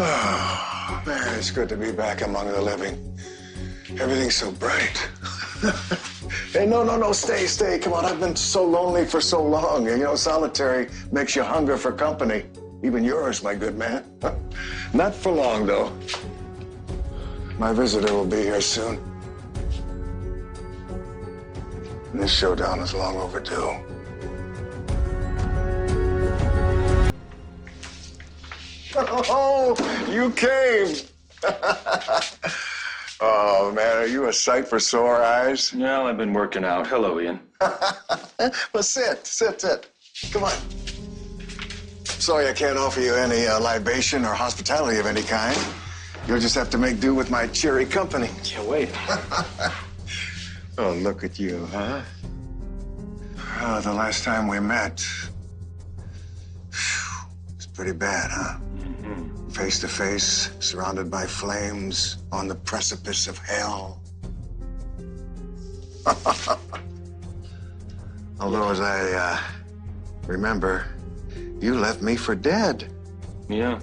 Oh, man, it's good to be back among the living. Everything's so bright. Hey, no, stay. Come on, I've been so lonely for so long. You know, solitary makes you hunger for company. Even yours, my good man. Not for long, though. My visitor will be here soon. And this showdown is long overdue. Oh, you came. Oh, man, are you a sight for sore eyes? No, I've been working out. Hello, Ian. Well, sit. Come on. Sorry I can't offer you any libation or hospitality of any kind. You'll just have to make do with my cheery company. Can't wait. Oh, look at you, huh? Oh, the last time we met, it's pretty bad, huh? Mm-hmm. Face to face, surrounded by flames, on the precipice of hell. Although, as I remember, you left me for dead. Yeah.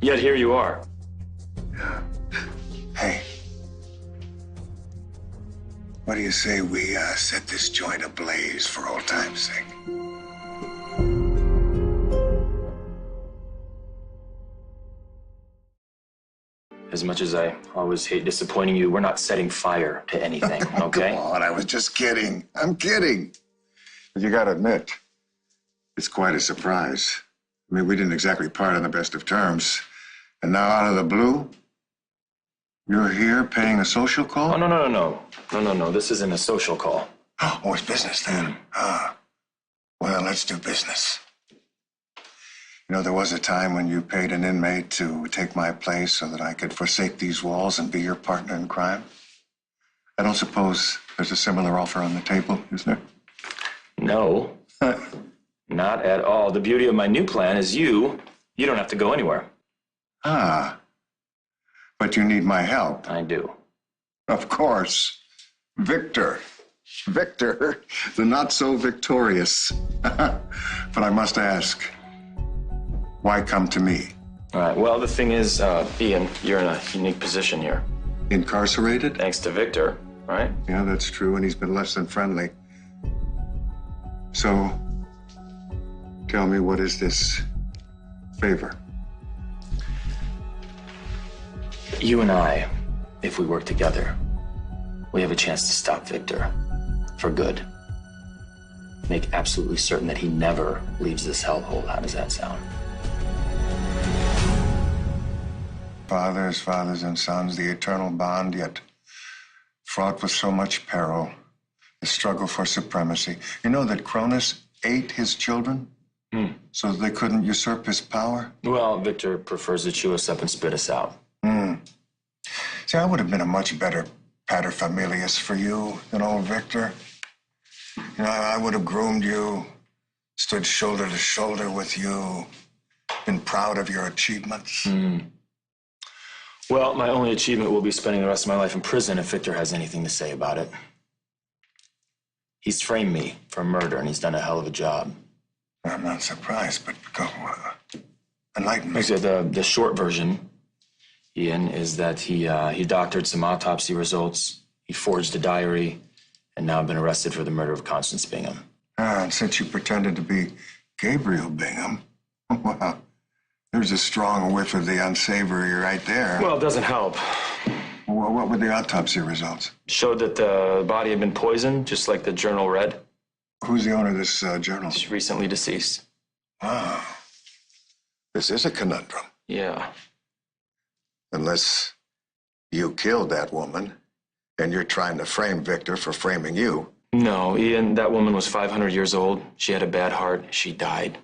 Yet here you are. Yeah. Hey. What do you say we set this joint ablaze for old time's sake? As much as I always hate disappointing you, we're not setting fire to anything, okay? Come on, I was just kidding. I'm kidding. But you gotta admit, it's quite a surprise. I mean, we didn't exactly part on the best of terms. And now out of the blue, you're here paying a social call? Oh, no. This isn't a social call. Oh, it's business then. Well, let's do business. You know, there was a time when you paid an inmate to take my place so that I could forsake these walls and be your partner in crime. I don't suppose there's a similar offer on the table, is there? No, not at all. The beauty of my new plan is you don't have to go anywhere. Ah, but you need my help. I do. Of course. Victor, the not-so-victorious. But I must ask, why come to me? All right, well, the thing is, Ian, you're in a unique position here. Incarcerated? Thanks to Victor, right? Yeah, that's true, and he's been less than friendly. So, tell me, what is this favor? You and I, if we work together, we have a chance to stop Victor for good. Make absolutely certain that he never leaves this hellhole. How does that sound? Fathers and sons, the eternal bond, yet fraught with so much peril, the struggle for supremacy. You know that Cronus ate his children so that they couldn't usurp his power? Well, Victor prefers to chew us up and spit us out. See, I would have been a much better paterfamilias for you than old Victor. You know, I would have groomed you, stood shoulder to shoulder with you, been proud of your achievements. Well, my only achievement will be spending the rest of my life in prison if Victor has anything to say about it. He's framed me for murder, and he's done a hell of a job. I'm not surprised, but go, enlighten me. Actually, the short version, Ian, is that he doctored some autopsy results, he forged a diary, and now been arrested for the murder of Constance Bingham. And since you pretended to be Gabriel Bingham, well, there's a strong whiff of the unsavory right there. Well, it doesn't help. Well, what were the autopsy results? Showed that the body had been poisoned, just like the journal read. Who's the owner of this journal? She's recently deceased. Wow. This is a conundrum. Yeah. Unless you killed that woman, and you're trying to frame Victor for framing you. No, Ian, that woman was 500 years old. She had a bad heart. She died.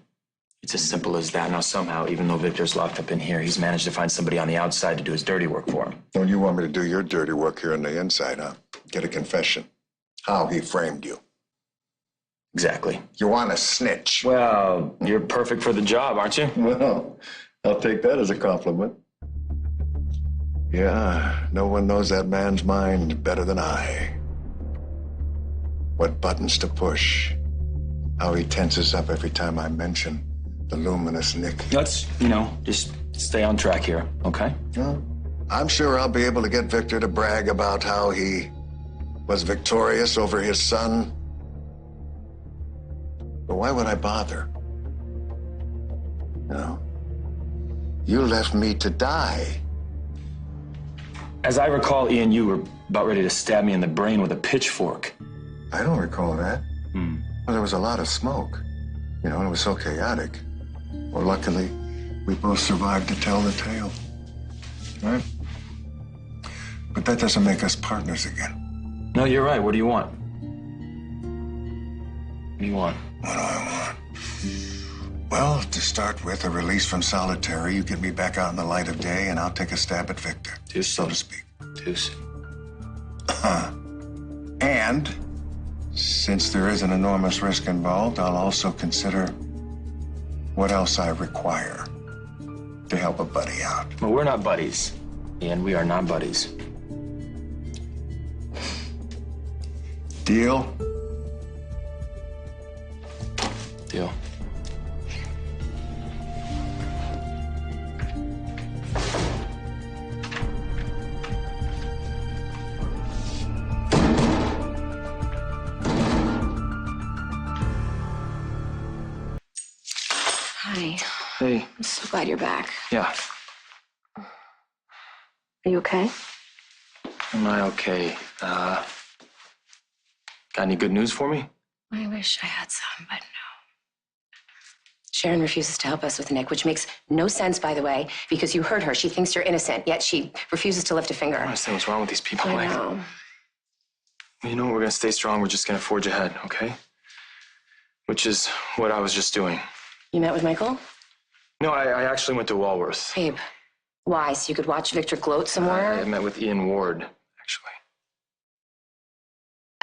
It's as simple as that. Now, somehow, even though Victor's locked up in here, he's managed to find somebody on the outside to do his dirty work for him. Don't you want me to do your dirty work here on the inside, huh? Get a confession. How he framed you. Exactly. You want a snitch. Well, you're perfect for the job, aren't you? Well, I'll take that as a compliment. Yeah, no one knows that man's mind better than I. What buttons to push. How he tenses up every time I mention the luminous Nick. Let's, just Stay on track here, okay? Well, I'm sure I'll be able to get Victor to brag about how he was victorious over his son. But why would I bother? No. You left me to die. As I recall, Ian, you were about ready to stab me in the brain with a pitchfork. I don't recall that. Well, there was a lot of smoke. You know, it was so chaotic. Well, luckily, we both survived to tell the tale. Right? But that doesn't make us partners again. No, you're right. What do you want? What do you want? What do I want? Well, to start with, a release from solitary. You get me back out in the light of day, and I'll take a stab at Victor, Too so soon. to speak. Too soon. And since there is an enormous risk involved, I'll also consider what else I require to help a buddy out. Well, we're not buddies, Ian. We are not buddies. Deal? Deal. Hi. Hey. I'm so glad you're back. Yeah. Are you okay? Am I okay? Got any good news for me? I wish I had some, but no. Sharon refuses to help us with Nick, which makes no sense, by the way, because you heard her. She thinks you're innocent, yet she refuses to lift a finger. I don't understand what's wrong with these people. I know. You know what? We're gonna stay strong. We're just gonna forge ahead, okay? Which is what I was just doing. You met with Michael? No, I actually went to Walworth. Babe, why? So you could watch Victor gloat some more? I met with Ian Ward, actually.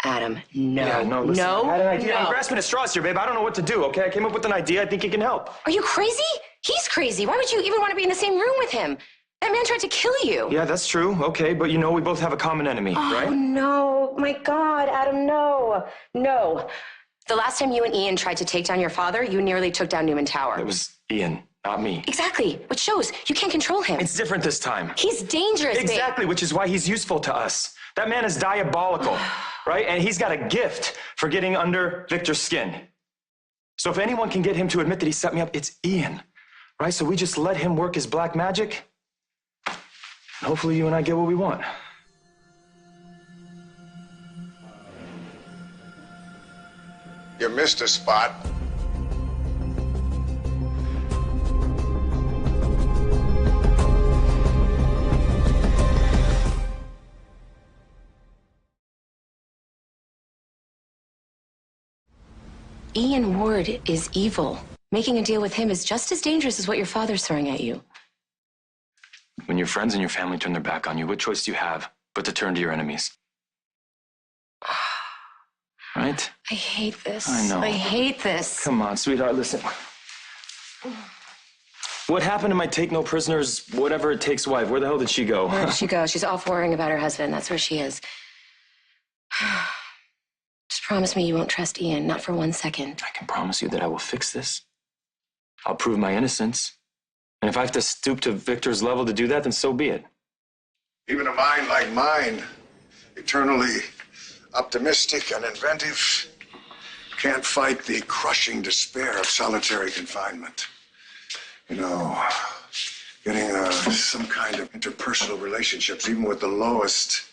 Adam, no. Yeah, no, listen, no, I had an idea. no. I'm grasping at straws here, babe. I don't know what to do, okay? I came up with an idea. I think it can help. Are you crazy? He's crazy. Why would you even want to be in the same room with him? That man tried to kill you. Yeah, that's true. Okay, but you know, we both have a common enemy, right? Oh, no. My God, Adam, no. No. The last time you and Ian tried to take down your father, you nearly took down Newman Tower. It was Ian, not me. Exactly. Which shows you can't control him. It's different this time. He's dangerous, babe. Exactly, which is why he's useful to us. That man is diabolical, right? And he's got a gift for getting under Victor's skin. So if anyone can get him to admit that he set me up, it's Ian, right? So we just let him work his black magic. And hopefully you and I get what we want. You missed a spot. Ian Ward is evil. Making a deal with him is just as dangerous as what your father's throwing at you. When your friends and your family turn their back on you, what choice do you have but to turn to your enemies? Right? I hate this. I know. I hate this. Come on, sweetheart, listen. What happened to my take no prisoners, whatever it takes wife? Where the hell did she go? Where did she go? She's off worrying about her husband. That's where she is. Just promise me you won't trust Ian, not for 1 second. I can promise you that I will fix this. I'll prove my innocence. And if I have to stoop to Victor's level to do that, then so be it. Even a mind like mine, eternally optimistic and inventive, can't fight the crushing despair of solitary confinement. You know, getting some kind of interpersonal relationships, even with the lowest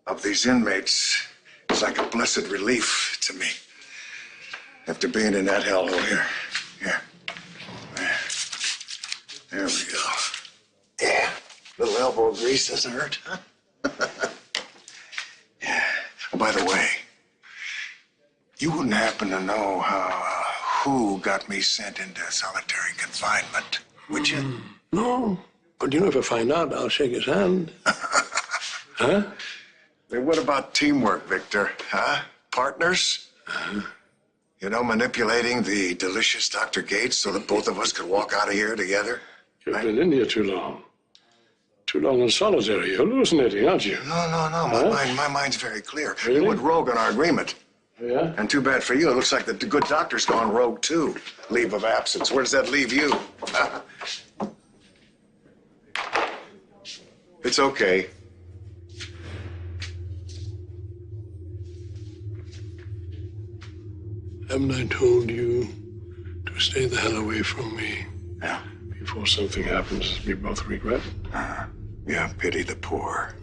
of these inmates, is like a blessed relief to me. After being in that hellhole here. Here. There we go. Yeah. Little elbow grease doesn't hurt, huh? Yeah. Oh, by the way, you wouldn't happen to know who got me sent into solitary confinement, would you? No, but you know, if I find out, I'll shake his hand. Huh? Hey, what about teamwork, Victor? Huh? Partners? You know, manipulating the delicious Dr. Gates so that both of us could walk out of here together? You've been in here too long. Too long in solitary. You're hallucinating, aren't you? No. My mind's very clear. Really? You went rogue on our agreement. Yeah? And too bad for you. It looks like the good doctor's gone rogue, too. Leave of absence. Where does that leave you? It's okay. Haven't I told you to stay the hell away from me? Yeah. Before something happens we both regret? Yeah, pity the poor.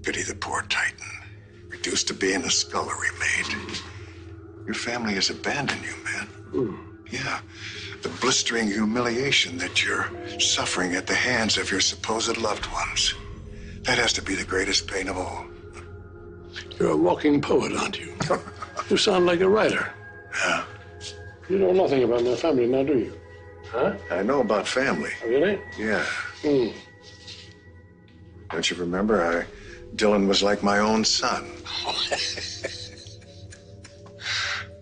Pity the poor Titan. Reduced to being a scullery maid. Your family has abandoned you, man. Yeah. The blistering humiliation that you're suffering at the hands of your supposed loved ones. That has to be the greatest pain of all. You're a walking poet, aren't you? You sound like a writer. Yeah. You know nothing about my family now, do you? Huh? I know about family. Really? Yeah. Don't you remember? Dylan was like my own son.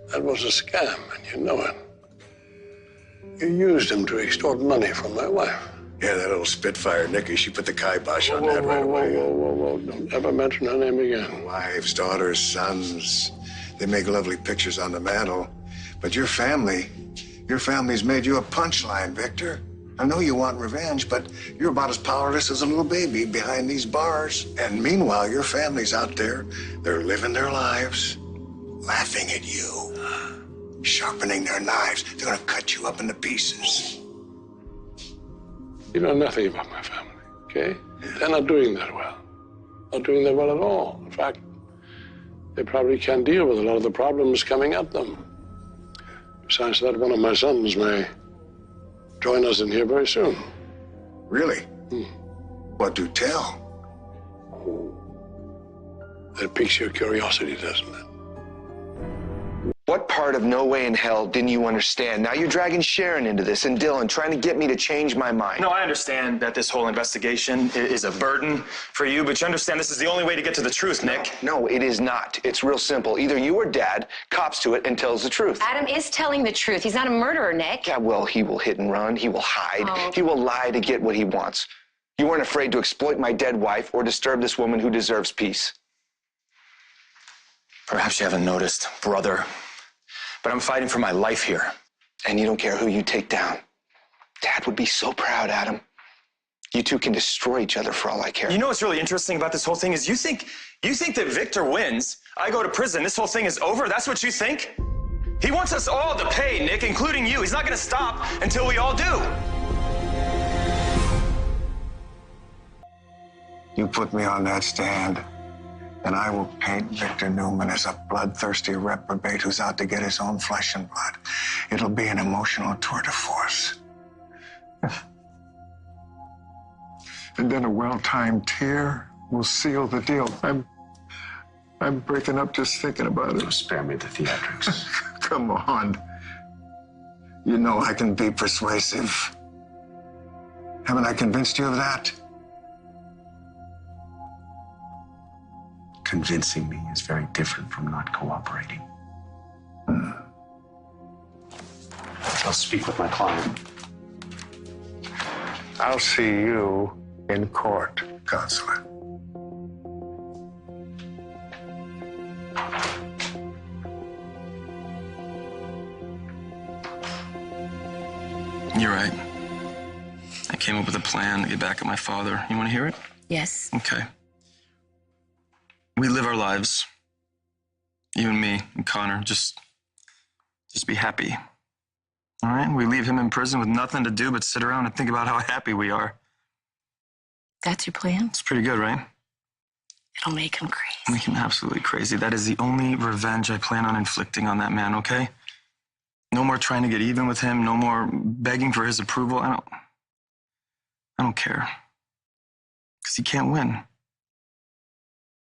That was a scam, and you know it. You used him to extort money from my wife. Yeah, that little Spitfire Nikki, she put the kibosh on that right away. Whoa. Don't ever mention her name again. Wives, daughters, sons, they make lovely pictures on the mantle. But your family's made you a punchline, Victor. I know you want revenge, but you're about as powerless as a little baby behind these bars. And meanwhile, your family's out there. They're living their lives, laughing at you, sharpening their knives. They're gonna cut you up into pieces. You know nothing about my family, okay? They're not doing that well. Not doing that well at all. In fact, they probably can't deal with a lot of the problems coming at them. Besides that, one of my sons may join us in here very soon. Really? What do tell? That piques your curiosity, doesn't it? What part of No Way in Hell didn't you understand? Now you're dragging Sharon into this and Dylan, trying to get me to change my mind. No, I understand that this whole investigation is a burden for you, but you understand this is the only way to get to the truth, Nick. No, it is not. It's real simple. Either you or Dad cops to it and tells the truth. Adam is telling the truth. He's not a murderer, Nick. Yeah, well, he will hit and run. He will hide. Oh. He will lie to get what he wants. You weren't afraid to exploit my dead wife or disturb this woman who deserves peace. Perhaps you haven't noticed, brother, but I'm fighting for my life here. And you don't care who you take down. Dad would be so proud, Adam. You two can destroy each other for all I care. You know what's really interesting about this whole thing is you think that Victor wins, I go to prison, this whole thing is over? That's what you think? He wants us all to pay, Nick, including you. He's not gonna stop until we all do. You put me on that stand, and I will paint Victor Newman as a bloodthirsty reprobate who's out to get his own flesh and blood. It'll be an emotional tour de force. And then a well-timed tear will seal the deal. I'm breaking up just thinking about it. Spare me the theatrics. Come on. You know I can be persuasive. Haven't I convinced you of that? Convincing me is very different from not cooperating. I'll speak with my client. I'll see you in court, Counselor. You're right. I came up with a plan to get back at my father. You want to hear it? Yes. Okay. We live our lives, you and me and Connor, just be happy. All right? We leave him in prison with nothing to do but sit around and think about how happy we are. That's your plan? It's pretty good, right? It'll make him crazy. Make him absolutely crazy. That is the only revenge I plan on inflicting on that man, okay? No more trying to get even with him, no more begging for his approval. I don't care. Because he can't win.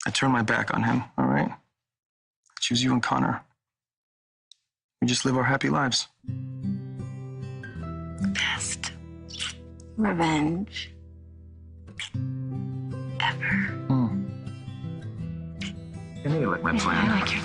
I turn my back on him, all right? I choose you and Connor. We just live our happy lives. Best revenge ever. I know you like my plan. I like your